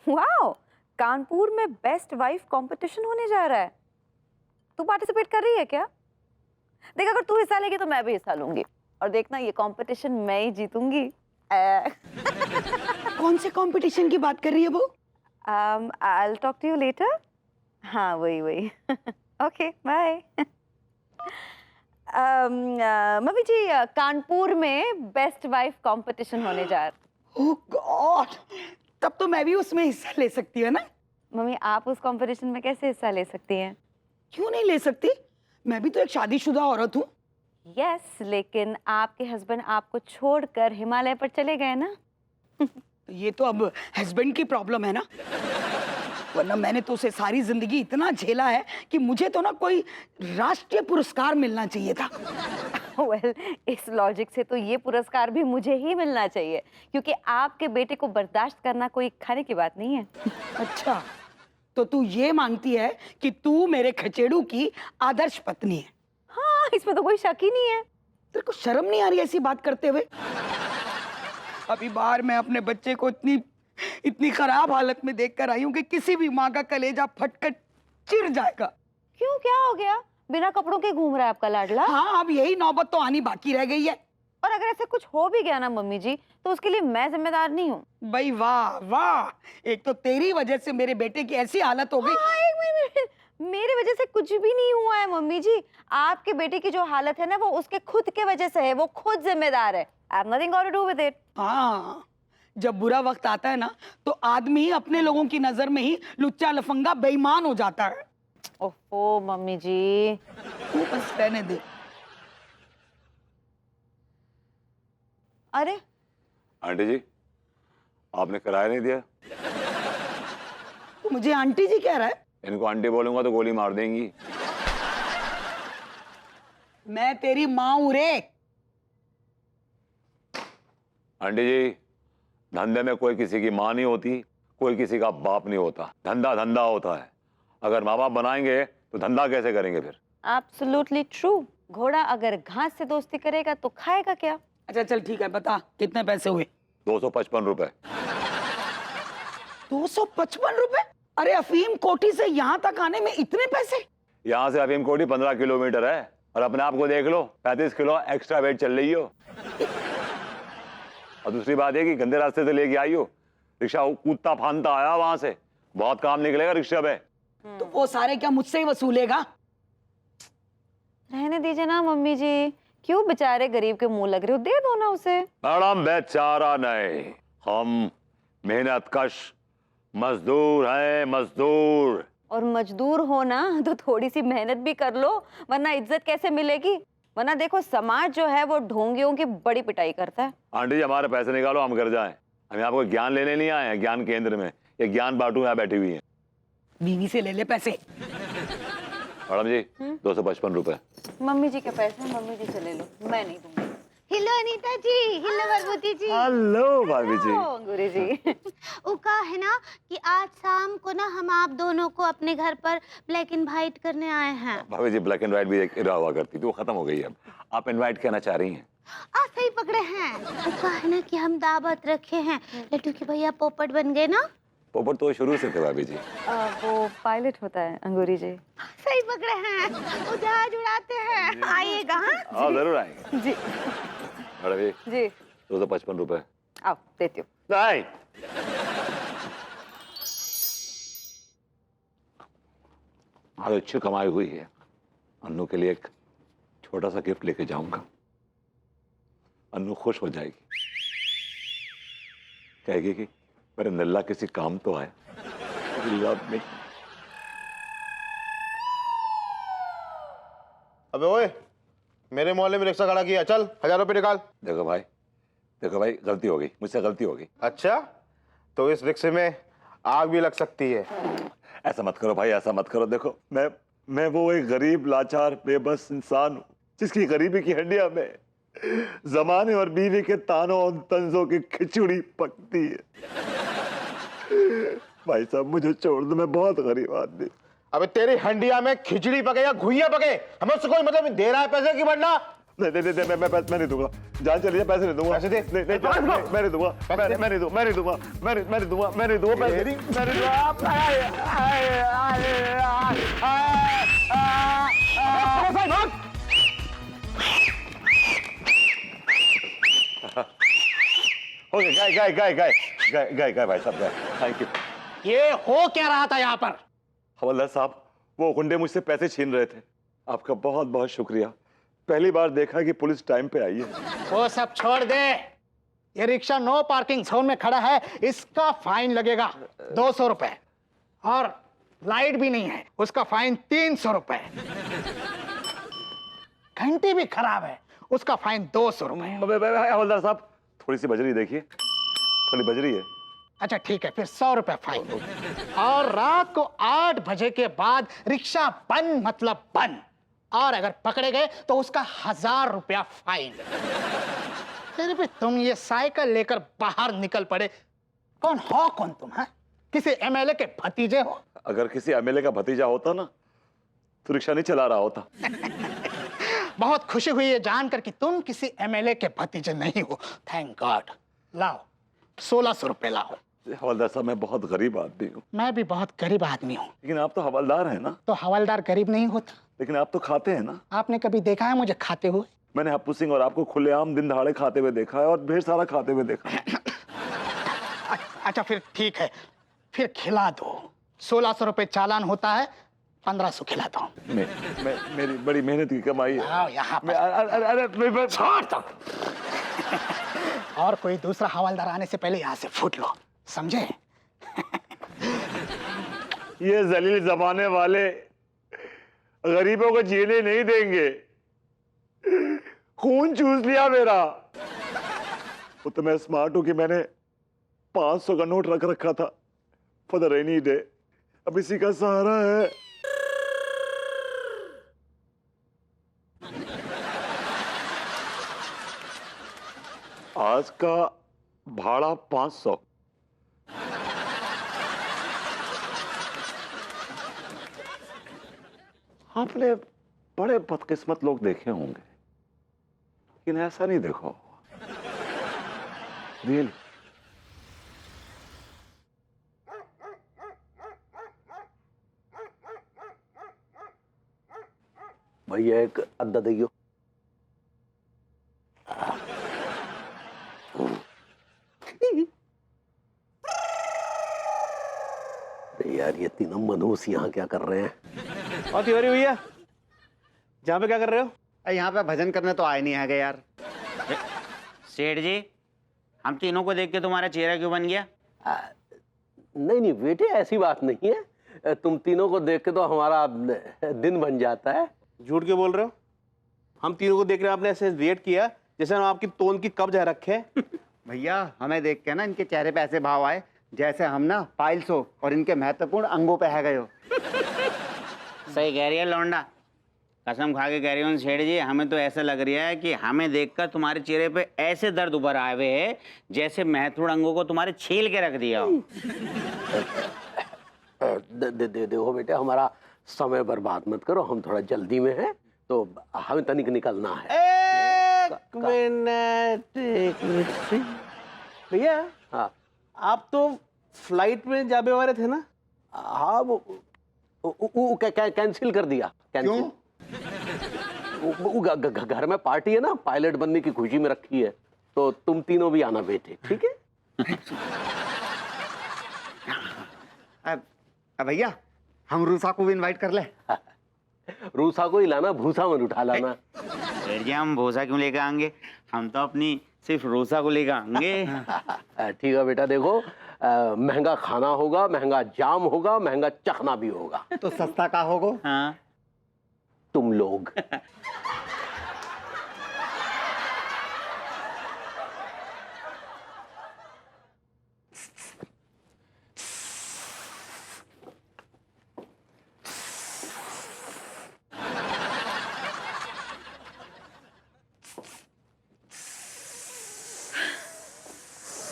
Wow, Kanpur में best wife competition होने जा रहा है। तू पार्टिसिपेट कर रही है क्या? देख, अगर तू हिस्सा लेगी तो मैं भी हिस्सा लूंगी, और देखना ये कंपटीशन मैं ही जीतूंगी। कौन से कंपटीशन की बात कर रही है वो? I'll talk to you later. हाँ, वही। Okay, bye. Mummy ji, Kanpur में बेस्ट वाइफ कंपटीशन होने जा रहा है। ओह गॉड, तब तो मैं भी उसमें हिस्सा ले सकती है ना? मम्मी, आप उस कंपटीशन में कैसे हिस्सा ले सकती हैं? क्यों नहीं ले सकती? मैं भी तो एक शादीशुदा औरत हूँ। यस, लेकिन आपके हस्बैंड आपको छोड़कर हिमालय पर चले गए ना। ये तो अब हस्बैंड की प्रॉब्लम है ना, वरना मैंने तो उसे सारी जिंदगी इतना झेला है कि मुझे तो ना कोई राष्ट्रीय पुरस्कार मिलना चाहिए था। वेल, इस लॉजिक से तो ये पुरस्कार भी मुझे ही मिलना चाहिए, क्योंकि आपके बेटे को बर्दाश्त करना कोई खाने की बात नहीं है। अच्छा, तो तू ये मानती है कि तू मेरे खचेड़ू की आदर्श पत्नी है? हाँ, इसमें तो कोई शक ही नहीं है। तेरे को शर्म नहीं आ रही ऐसी बात करते हुए? अभी बाहर मैं अपने बच्चे को इतनी खराब हालत में देखकर आई हूँ कि किसी भी माँ का कलेजा फटकर चिर जाएगा। क्यों, क्या हो गया? बिना कपड़ों के घूम रहा है आपका लाडला? हाँ, अब यही नौबत तो आनी बाकी रह गई है। और अगर ऐसे कुछ हो भी गया ना मम्मी जी, तो उसके लिए मैं जिम्मेदार नहीं हूँ। भाई वाह वाह, एक तो तेरी वजह से मेरे बेटे की ऐसी हालत हो गई। हाँ, एक मिनट, मेरी वजह से कुछ भी नहीं हुआ है मम्मी जी। आपके बेटे की जो हालत है ना, वो उसके खुद के वजह से है, वो खुद जिम्मेदार है। I have nothing got to do with it. हाँ, जब बुरा वक्त आता है ना, तो आदमी अपने लोगों की नजर में ही लुच्चा लफंगा बेईमान हो जाता है। ओहो मम्मी जी, तू बस रहने दे। अरे आंटी जी, आपने किराया नहीं दिया। तू मुझे आंटी जी कह रहा है? इनको आंटी बोलूंगा तो गोली मार देंगी। मैं तेरी माँ हूं रे। आंटी जी, धंधे में कोई किसी की माँ नहीं होती, कोई किसी का बाप नहीं होता। धंधा धंधा होता है। अगर माँ बाप बनाएंगे तो धंधा कैसे करेंगे फिर? Absolutely true. घोड़ा अगर घास से दोस्ती करेगा तो खाएगा क्या? अच्छा चल ठीक है, बता कितने पैसे हुए? 255 रुपए। 255 रुपए? अरे अफीम कोठी से यहाँ तक आने में इतने पैसे? यहाँ से अफीम कोठी 15 किलोमीटर है, और अपने आप को देख लो, 35 किलो एक्स्ट्रा वेट चल रही हो। और दूसरी बात है कि गंदे रास्ते से लेके आई हो, रिक्शा कूदता फांदता आया वहां से। बहुत काम निकलेगा रिक्शा पे। तो वो सारे क्या मुझसे ही वसूलेगा? रहने दीजिए ना मम्मी जी, क्यों बेचारे गरीब के मुंह लग रहे हो, दे दो ना उसे। मैडम, बेचारा नहीं, हम मेहनत कश मजदूर हैं, मजदूर। और मजदूर हो ना तो थोड़ी सी मेहनत भी कर लो, वरना इज्जत कैसे मिलेगी? वरना देखो, समाज जो है वो ढोंगियों की बड़ी पिटाई करता है। आंटी जी, हमारे पैसे निकालो, हम घर जाएं। हम आपको ज्ञान लेने नहीं आए हैं ज्ञान केंद्र में। ये ज्ञान बांटू यहाँ बैठी हुई है। बीवी से ले ले पैसे। मैडम जी, 255 रुपए। मम्मी जी के पैसे मम्मी जी से ले लो, मैं नहीं दूंगी। हेलो अनीता जी, हेलो भगवती जी। हेलो भाभी जी। गुरु जी। वो कहा है ना कि आज शाम को ना हम आप दोनों को अपने घर पर ब्लैक एंड व्हाइट करने आए हैं। भाभी जी, ब्लैक एंड व्हाइट भी एक इरा हुआ करती थी, वो खत्म हो गई है। अब आप इनवाइट करना चाह रही हैं? आप सही पकड़े हैं। वो कहा है ना कि हम दावत रखे हैं, लड्डू के भैया पोपट बन गए ना। पोपट तो शुरू से थे भाभी जी। वो पायलट होता है अंगूरी जी। सही पकड़े हैं, वो जहाज उड़ाते हैं। आइएगा। हाँ जरूर आएंगे जी। मैडम जी, जी 255 रुपए। आओ देती हूँ। नहीं, आज अच्छी कमाई हुई है। अन्नू के लिए एक छोटा सा गिफ्ट लेके जाऊंगा। अन्नू खुश हो जाएगी, कहेगी कि मेरे नल्ला किसी काम तो आया। Love me. अबे ओए, मेरे मोहल्ले में रिक्शा खड़ा किया, चल 1000 रुपये निकाल। देखो भाई, गलती हो गई, मुझसे गलती हो गई। अच्छा, तो इस रिक्शे में आग भी लग सकती है। ऐसा मत करो भाई, ऐसा मत करो। देखो, मैं वो एक गरीब लाचार बेबस इंसान हूँ जिसकी गरीबी की हड्डियां में जमाने और बीवी के तानों और तंजों की खिचड़ी पकती है। भाई साहब, मुझे छोड़ दो, मैं बहुत गरीब आदमी। अबे तेरी हंडिया में खिचड़ी पके या घुइया पके, हमें उससे कोई मतलब नहीं। दे रहा है पैसे की, वरना नहीं नहीं नहीं, मैं नहीं दूंगा। जान चली जाए पैसे नहीं दूंगा। पैसे दे। नहीं नहीं मैं नहीं दूंगा। मैं नहीं दूंगा। मैं नहीं दूंगा। मैं नहीं दूंगा। मैं नहीं दूंगा पैसे। मैं नहीं दूंगा। हो गया, गए भाई साहब, गए। Thank you. ये हो क्या रहा था यहाँ पर? हवलदार साहब, वो गुंडे मुझसे पैसे छीन रहे थे। आपका बहुत बहुत शुक्रिया। पहली बार देखा कि पुलिस टाइम पे आई है। वो सब छोड़ दे। ये रिक्शा नो पार्किंग जोन में खड़ा है, इसका फाइन लगेगा 200 रुपए। और लाइट भी नहीं है, उसका फाइन 300 रुपए। घंटी भी खराब है, उसका फाइन 200 रुपए। हवलदार साहब, थोड़ी सी बजरी देखिए, थोड़ी बजरी है। अच्छा ठीक है, फिर 100 रुपए फाइन। और रात को 8 बजे के बाद रिक्शा बंद मतलब बंद। और अगर पकड़े गए तो उसका 1000 रुपया फाइन। फिर भी तुम ये साइकिल लेकर बाहर निकल पड़े। कौन हो कौन तुम है? किसी एमएलए के भतीजे हो? अगर किसी एमएलए का भतीजा होता ना तो रिक्शा नहीं चला रहा होता। बहुत खुशी हुई है जानकर कि तुम किसी एमएलए के भतीजे नहीं हो। Thank God. लाओ 1600 रुपए लाओ। हवलदार साहब, मैं बहुत गरीब आदमी हूँ। मैं भी बहुत गरीब आदमी हूँ। लेकिन आप तो हवलदार हैं ना। तो हवलदार गरीब नहीं होता। लेकिन आप तो खाते हैं ना। आपने कभी देखा है मुझे खाते हुए? मैंने हप्पू सिंह और आपको खुलेआम दिन दहाड़े खाते हुए देखा है, और ढेर सारा खाते हुए देखा है। अच्छा फिर ठीक है, फिर खिला दो। 1600 रुपए चालान होता है, 1500 खिला दो। मेरी बड़ी मेहनत की कमाई है। आओ यहाँ पर। अरे छोड़ दो। और कोई दूसरा हवलदार आने से पहले यहाँ से फूट लो, समझे? ये जलील जमाने वाले गरीबों को जीने नहीं देंगे। खून चूस लिया मेरा। वो तो मैं स्मार्ट हूं कि मैंने 500 का नोट रख रखा था फॉर द रेनी डे। अब इसी का सहारा है। आज का भाड़ा 500। आपने बड़े बदकिस्मत लोग देखे होंगे, लेकिन ऐसा नहीं देखो। रियली। भैया एक अद्दा दियो। यार ये तीनों मनहूस यहाँ क्या कर रहे हैं? और तिवारी भैया, जहाँ पे क्या कर रहे हो? यहाँ पे भजन करने तो आए नहीं है यार। सेठ जी, हम तीनों को देख के तुम्हारा चेहरा क्यों बन गया? नहीं नहीं बेटे, ऐसी बात नहीं है। तुम तीनों को देख के तो हमारा दिन बन जाता है। झूठ क्यों बोल रहे हो? हम तीनों को देख रहे हैं, आपने ऐसे रिएक्ट किया जैसे हम आपकी तोन की कब्ज है रखे हैं। भैया हमें देख के ना इनके चेहरे पे ऐसे भाव आए जैसे हम ना पाइल्स हो और इनके महत्वपूर्ण अंगों पे है गए हो। सही कह रही है लौंडा, कसम खा के कह रही हूँ सेठ जी, हमें तो ऐसा लग रहा है कि हमें देखकर तुम्हारे चेहरे पे ऐसे दर्द उभर आए हुए है जैसे महत्वपूर्ण अंगों को तुम्हारे छील के रख दिया हो। देखो बेटे, हमारा समय बर्बाद मत करो, हम थोड़ा जल्दी में हैं तो हमें तनिक निकलना है। एक मिनट भैया। हाँ आप तो फ्लाइट में जाने वाले थे ना? हाँ, वो कैंसिल कर दिया। कैंसिल। वो घर में पार्टी है ना, पायलट बनने की खुशी में रखी है, तो तुम तीनों भी आना बेटे, ठीक है? अब भैया हम रूसा को भी इनवाइट कर ले। रूसा को ही लाना, भूसा मत उठा लाना। सेठ जी, हम भूसा क्यों लेकर आएंगे? हम तो अपनी सिर्फ रोसा को लेकर आएंगे। ठीक है बेटा, देखो महंगा खाना होगा, महंगा जाम होगा, महंगा चखना भी होगा। तो सस्ता का होगा? हाँ, तुम लोग।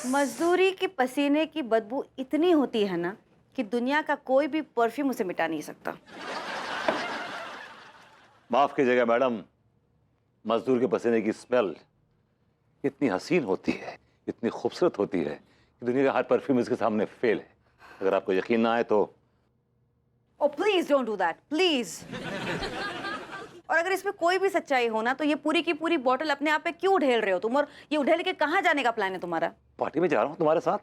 मजदूरी की पसीने की बदबू इतनी होती है ना कि दुनिया का कोई भी परफ्यूम उसे मिटा नहीं सकता। माफ कीजिएगा मैडम, मजदूर के पसीने की स्मेल इतनी हसीन होती है, इतनी खूबसूरत होती है कि दुनिया का हर परफ्यूम इसके सामने फेल है। अगर आपको यकीन ना आए तो oh please don't do that please. और अगर इसमें कोई भी सच्चाई हो ना तो ये पूरी की पूरी बोतल अपने आप पे क्यों ढेल रहे हो तुम? और ये उठेल के कहाँ जाने का प्लान है तुम्हारा? पार्टी में जा रहा हूँ तुम्हारे साथ।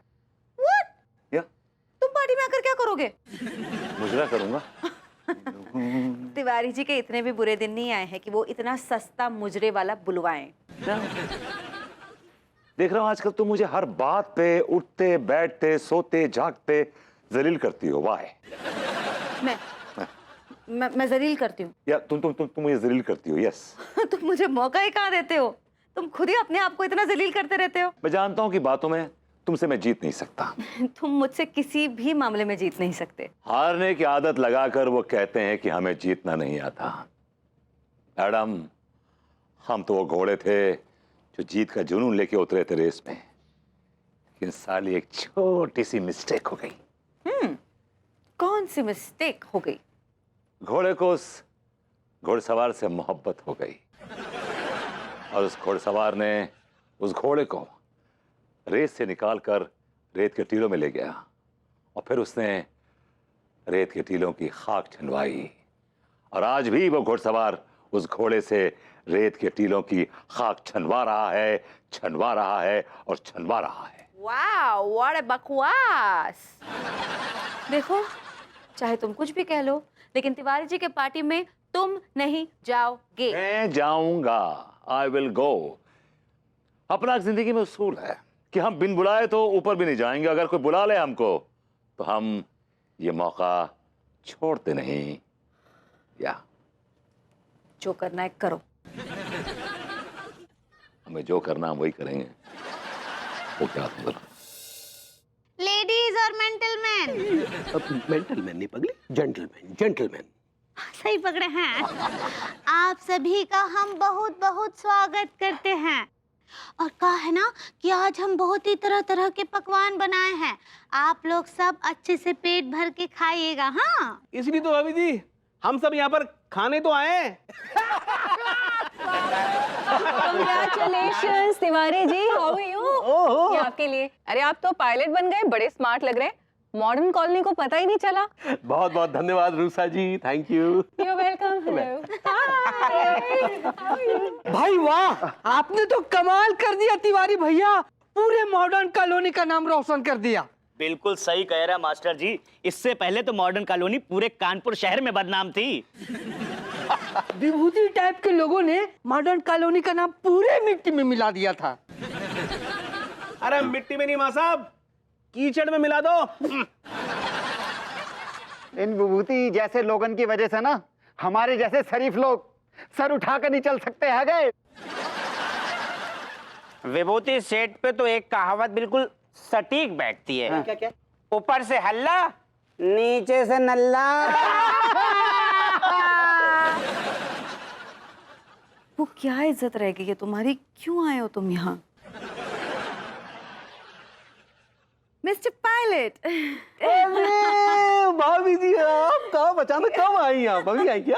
What? या तुम पार्टी में आकर क्या करोगे? मुजरा करूंगा। तिवारी जी के इतने भी बुरे दिन नहीं आए हैं कि वो इतना सस्ता मुजरे वाला बुलवाएं। देख रहा हूँ आजकल तुम मुझे हर बात पे उठते बैठते सोते जागते जलील करती हो। वाह? मैं जलील करती हूँ या तुम मुझे जलील करती हो। यस। तुम मुझे मौका ही कहाँ देते हो? तुम खुद ही अपने आप को इतना जलील करते रहते हो। मैं जानता हूँ कि बातों में तुमसे मैं जीत नहीं सकता। तुम मुझसे किसी भी मामले में जीत नहीं सकते। हारने की आदत लगाकर वो कहते हैं कि हमें जीतना नहीं आता। मैडम, हम तो वो घोड़े थे जो जीत का जुनून लेके उतरे थे रेस में, लेकिन साली एक छोटी सी मिस्टेक हो गई। कौन सी मिस्टेक हो गई? घोड़े को उस घोड़सवार से मोहब्बत हो गई और उस घोड़सवार ने उस घोड़े को रेत से निकालकर रेत के टीलों में ले गया और फिर उसने रेत के टीलों की खाक छनवाई। और आज भी वो घोड़सवार उस घोड़े से रेत के टीलों की खाक छनवा रहा है, छनवा रहा है और छनवा रहा है। वाओ, व्हाट अ बकवास। देखो, चाहे तुम कुछ भी कह लो, लेकिन तिवारी जी के पार्टी में तुम नहीं जाओगे। मैं जाऊंगा। I will go. अपना जिंदगी में उसूल है कि हम बिन बुलाए तो ऊपर भी नहीं जाएंगे। अगर कोई बुला ले हमको तो हम ये मौका छोड़ते नहीं। या जो करना है करो। हमें जो करना हम वही करेंगे। वो क्या था? लेडीज और मेंटलमैन। मेंटलमैन नहीं पगली, जेंटलमैन, जेंटलमैन। सही पकड़े हैं। आप सभी का हम बहुत बहुत स्वागत करते हैं। और कहा है ना कि आज हम बहुत ही तरह तरह के पकवान बनाए हैं। आप लोग सब अच्छे से पेट भर के खाइएगा। हाँ, इसलिए तो भाभी जी हम सब यहाँ पर खाने तो आए हैं। Congratulations, Tiwari ji, how are you? ये आपके लिए। अरे आप तो पायलट बन गए, बड़े स्मार्ट लग रहे हैं। मॉडर्न कॉलोनी को पता ही नहीं चला। बहुत बहुत धन्यवाद Rusa ji, thank you. You're welcome. Hello. Hi. भाई वाह, आपने तो कमाल कर दिया तिवारी भैया। पूरे मॉडर्न कॉलोनी का नाम रोशन कर दिया। बिल्कुल सही कह रहा है मास्टर जी। इससे पहले तो मॉडर्न कॉलोनी पूरे कानपुर शहर में बदनाम थी। विभूति टाइप के लोगों ने मॉडर्न कॉलोनी का नाम पूरे मिट्टी में मिला दिया था। अरे मिट्टी में नहीं मां साहब, कीचड़ में मिला दो। इन विभूति जैसे लोगन की वजह से ना हमारे जैसे शरीफ लोग सर उठाकर नहीं चल सकते है गए। विभूति सेट पे तो एक कहावत बिल्कुल सटीक बैठती है। क्या क्या? ऊपर से हल्ला, नीचे से नल्ला। वो क्या इज्जत रह गई है तुम्हारी? क्यों आए हो तुम यहाँ? Mister pilot. भाभी जी आप कब अचानक कब आई यहाँ? भाभी आई क्या?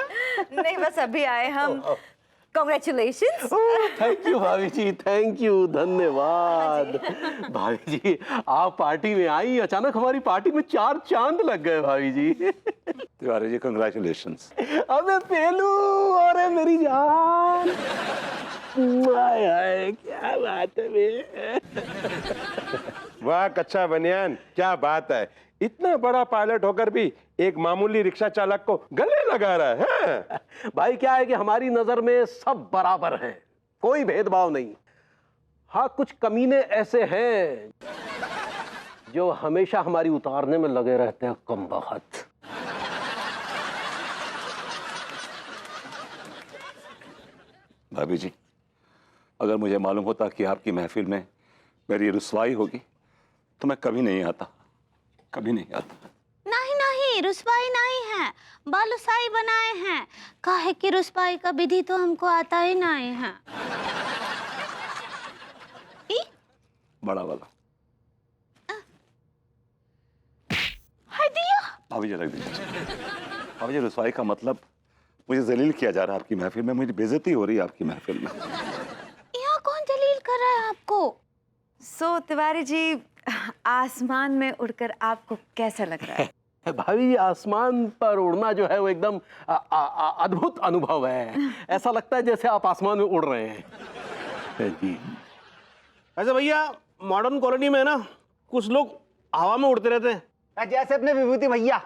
नहीं, बस अभी आए हम। कॉन्ग्रेचुलेशंस। थैंक यू भाभी जी, थैंक यू, धन्यवाद। भाभी जी आप पार्टी में आई, अचानक हमारी पार्टी में 4 चांद लग गए भाभी जी। तिवारी जी कंग्रेचुलेशंस। अबे पेलू, अरे मेरी जान, हाय हाय क्या बात है बे। वाह कच्चा बनियान, क्या बात है। इतना बड़ा पायलट होकर भी एक मामूली रिक्शा चालक को गले लगा रहा है। भाई क्या है कि हमारी नजर में सब बराबर हैं, कोई भेदभाव नहीं। हाँ, कुछ कमीने ऐसे हैं जो हमेशा हमारी उतारने में लगे रहते हैं, कम बखत। भाभी जी, अगर मुझे मालूम होता कि आपकी महफिल में मेरी रुसवाई होगी तो मैं कभी नहीं आता, कभी नहीं आता। नहीं नहीं, रुसवाई नहीं है, बालूशाही बनाए हैं। काहे कि रुसवाई का विधि तो हमको आता ही नहीं है। बड़ा वाला। हाय दिया। भाभी जी रख दीजिए। भाभी जी रुसवाई का मतलब मुझे जलील किया जा रहा है आपकी महफिल में, मुझे बेइज्जती हो रही है आपकी महफिल में। यहाँ कौन जलील कर रहा है आपको? सो तिवारी जी, आसमान में उड़कर आपको कैसा लग रहा है? भाभी जी, आसमान पर उड़ना जो है वो एकदम अद्भुत अनुभव है। ऐसा लगता है जैसे आप आसमान में उड़ रहे हैं जी। ऐसे भैया मॉडर्न कॉलोनी में ना कुछ लोग हवा में उड़ते रहते हैं, जैसे अपने विभूति भैया।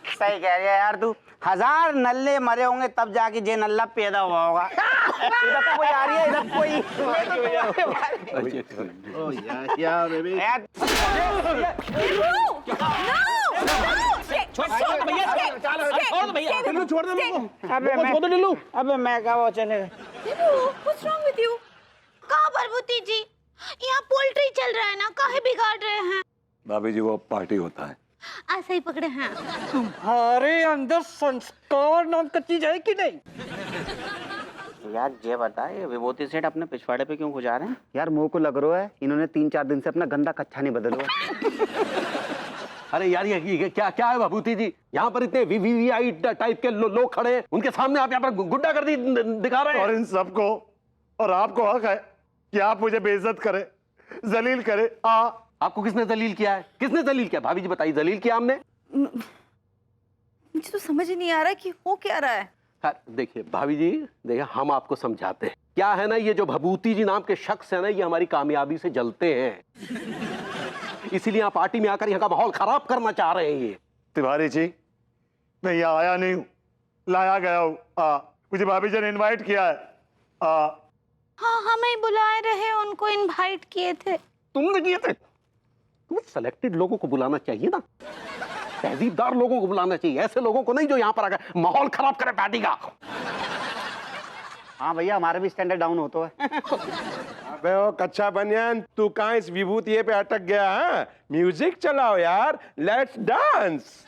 सही कह रही है यार तू। 1000 नल्ले मरे होंगे तब जाके जे नल्ला पैदा हुआ होगा। इधर तो कोई आ रही है, इधर कोई। यार बेबी यार छोड़ दे मेरे को। अबे मैं क्या वो चले गए। What's wrong with you? कहाँ प्रभुति जी? यहाँ पोल्ट्री चल रहा है ना, काहे बिगाड़ रहे हैं? भाभी जी वो पार्टी होता है। ऐसे ही पकड़े हैं। तुम्हारे अंदर संस्कार नाम का चीज है कि नहीं? यार ये बता, ये विभूति सेठ अपने पिछवाड़े पे क्यों गुजार रहे हैं? यार मुंह को लग रहा है इन्होंने 3-4 दिन से अपना गंदा कच्छा नहीं बदला। अरे यार ये क्या क्या है विभूति जी? यहाँ पर इतने वीवीआई टाइप के लोग खड़े हैं, उनके सामने आप यहाँ पर गुंडागर्दी दिखा रहे हैं। और इन सबको और आपको हक है कि आप मुझे बेइज्जत करें, जलील करें। आपको किसने दलील किया है? किसने दलील किया? भाभी जी बताइए, दलील किया हमने? मुझे तो समझ ही नहीं आ रहा कि हो क्या रहा है। देखिए भाभी जी, देखिए हम आपको समझाते हैं। क्या है ना, ये जो भभूति जी नाम के शख्स है ना, ये हमारी कामयाबी से जलते हैं, इसीलिए आप पार्टी में आकर यहाँ का माहौल खराब करना चाह रहे हैं। ये तिवारी जी, मैं यहाँ आया नहीं हूँ, लाया गया हूँ। मुझे भाभी जी ने इनवाइट किया है। हाँ, हमें बुलाए रहे, उनको इनवाइट किए थे। तुमने किए थे? तुम्हें सेलेक्टेड लोगों को बुलाना चाहिए ना, तहजीबदार लोगों को बुलाना चाहिए, ऐसे लोगों को नहीं जो यहाँ पर आकर माहौल खराब करे पार्टी का। हाँ भैया, हमारा भी स्टैंडर्ड डाउन होता है। अबे ओ कच्चा बनियान, तू कहाँ इस विभूति पे अटक गया है? म्यूजिक चलाओ यार, लेट्स डांस।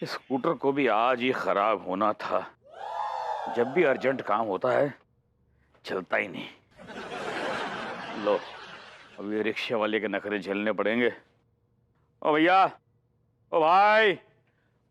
स्कूटर को भी आज ही खराब होना था। जब भी अर्जेंट काम होता है चलता ही नहीं। लो, अब ये रिक्शे वाले के नखरे झेलने पड़ेंगे। ओ भैया, ओ भाई,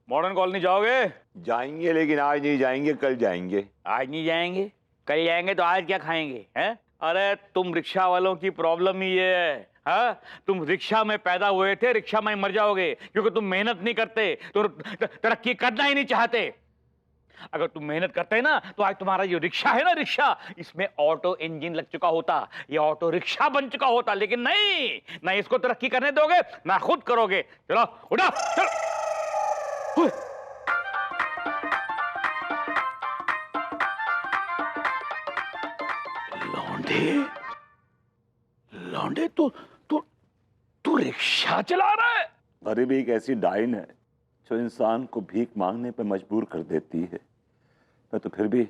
मॉडर्न कॉलोनी जाओगे? जाएंगे, लेकिन आज नहीं जाएंगे, कल जाएंगे। आज नहीं जाएंगे, कल जाएंगे तो आज क्या खाएंगे? हैं? अरे तुम रिक्शा वालों की प्रॉब्लम ही ये है। हाँ, तुम रिक्शा में पैदा हुए थे, रिक्शा में मर जाओगे, क्योंकि तुम मेहनत नहीं करते, तो तरक्की करना ही नहीं चाहते। अगर तुम मेहनत करते ना तो आज तुम्हारा ये रिक्शा है ना, रिक्शा, इसमें ऑटो इंजन लग चुका होता, ये ऑटो रिक्शा बन चुका होता। लेकिन नहीं, ना इसको तरक्की करने दोगे ना खुद करोगे। चलो उठा, चलो। लौंडे, तू रिक्शा चला रहा है? गरीबी एक ऐसी डाइन है जो इंसान को भीख मांगने पर मजबूर कर देती है। मैं तो फिर भी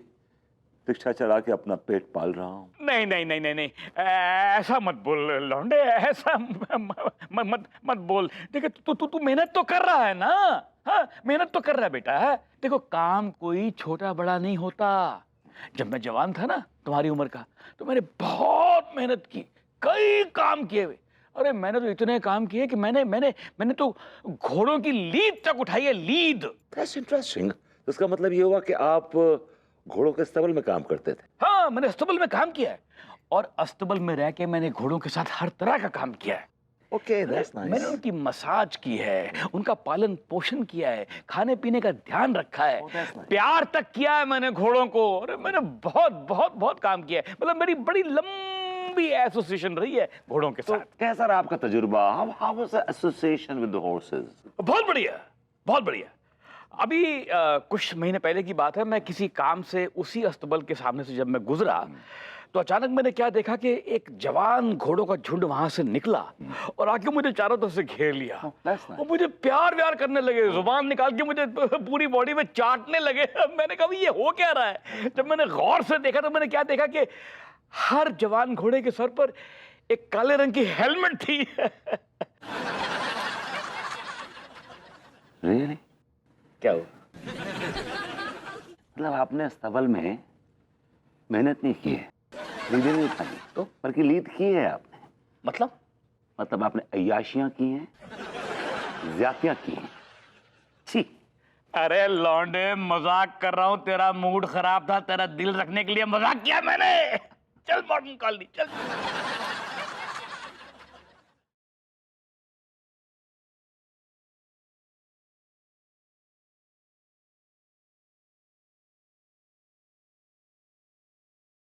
रिक्शा चला के अपना पेट पाल रहा हूँ। नहीं नहीं नहीं नहीं नहीं, ऐसा मत बोल लौंडे, ऐसा मत बोल। देखो तू मेहनत तो कर रहा है ना। हाँ, मेहनत तो कर रहा है बेटा। देखो, काम कोई छोटा बड़ा नहीं होता। जब मैं जवान था ना, तुम्हारी उम्र का, तो मैंने बहुत मेहनत की, कई काम किए हुए। अरे मैंने तो इतने काम किए कि मैंने तो घोड़ों की लीद तक उठाई है, लीद। That's interesting। तो इसका मतलब ये हुआ कि आप घोड़ों के अस्तबल में काम करते थे? हाँ, मैंने अस्तबल में काम किया है, और अस्तबल में रह के मैंने घोड़ों के साथ हर तरह का काम किया है। Okay that's nice. मैंने उनकी मसाज की है, उनका पालन पोषण किया है, खाने पीने का ध्यान रखा है, प्यार तक किया है मैंने घोड़ों को। अरे मैंने बहुत बहुत बहुत काम किया है। मतलब मेरी बड़ी लंबी एसोसिएशन रही है घोड़ों के साथ। कैसा रहा आपका तजुर्बा? How was the association with the horses? बहुत बढ़िया, बहुत बढ़िया। अभी कुछ महीने पहले की बात है, मैं किसी काम से उसी अस्तबल के सामने से जब मैं गुजरा तो अचानक मैंने क्या देखा कि एक जवान घोड़ों का झुंड वहां से निकला और आके मुझे चारों तरफ से घेर लिया और मुझे प्यार व्यार करने लगे, जुबान निकाल के मुझे पूरी बॉडी में चाटने लगे। मैंने कहा ये हो क्या रहा है? जब मैंने गौर से देखा तो मैंने क्या देखा कि हर जवान घोड़े के सर पर एक काले रंग की हेलमेट थी। रियली? क्या हुआ? मतलब आपने अस्तबल में मेहनत नहीं की है, लीदें नहीं खाई तो, बल्कि लीद की है आपने। मतलब आपने अय्याशियां की हैं, ज्यादतियां की हैं। छी। अरे लौंडे, मजाक कर रहा हूँ, तेरा मूड खराब था, तेरा दिल रखने के लिए मजाक किया मैंने। चल मॉडर्न कॉलोनी चल।